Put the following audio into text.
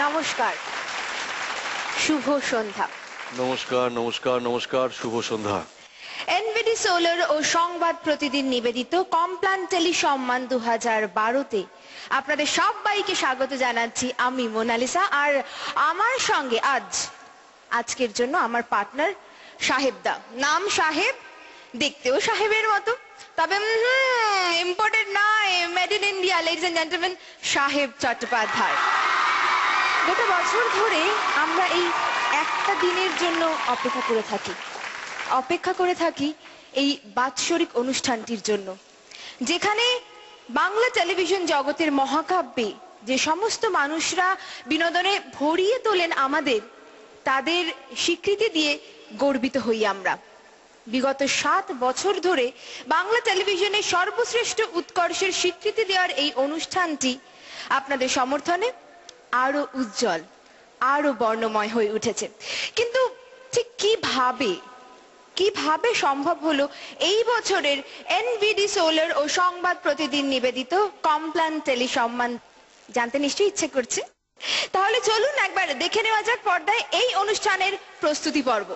নমস্কার, শুভ সন্ধ্যা। নমস্কার নমস্কার নমস্কার, শুভ সন্ধ্যা। এনভিডি সোলার ও সংবাদ প্রতিদিন নিবেদিত কমপ্লান টেলি সম্মান 2012-তে আপনাদের সবাইকে স্বাগত জানাচ্ছি। আমি মোনালিসা, আর আমার সঙ্গে আজকের জন্য আমার পার্টনার সাহেবদা। নাম সাহেব, দেখতেও সাহেবের মতো, তবে ইম্পোর্টেড নয়, made in India. Ladies and gentleman, সাহেব চট্টোপাধ্যায়। গোটা বছর ধরে আমরা এই একটা দিনের জন্য অপেক্ষা করে থাকি এই বাৎসরিক অনুষ্ঠানটির জন্য, যেখানে বাংলা টেলিভিশন জগতের মহাকাব্যে যে সমস্ত মানুষরা বিনোদনে ভরিয়ে তোলেন আমাদের, তাদের স্বীকৃতি দিয়ে গর্বিত হই আমরা। বিগত 7 বছর ধরে বাংলা টেলিভিশনের সর্বশ্রেষ্ঠ উৎকর্ষের স্বীকৃতি দেওয়ার এই অনুষ্ঠানটি আপনাদের সমর্থনে আরো উজ্জ্বল, আরো বর্ণময় হয়ে উঠেছে। কিন্তু ঠিক কিভাবে সম্ভব হলো এই বছরের এনভিডি সোলার ও সংবাদ প্রতিদিন নিবেদিত কমপ্লান টেলি সম্মান? জানতে নিশ্চয়ই ইচ্ছে করছে। তাহলে চলুন একবার দেখে নেওয়া যাক পর্দায় এই অনুষ্ঠানের প্রস্তুতি পর্ব।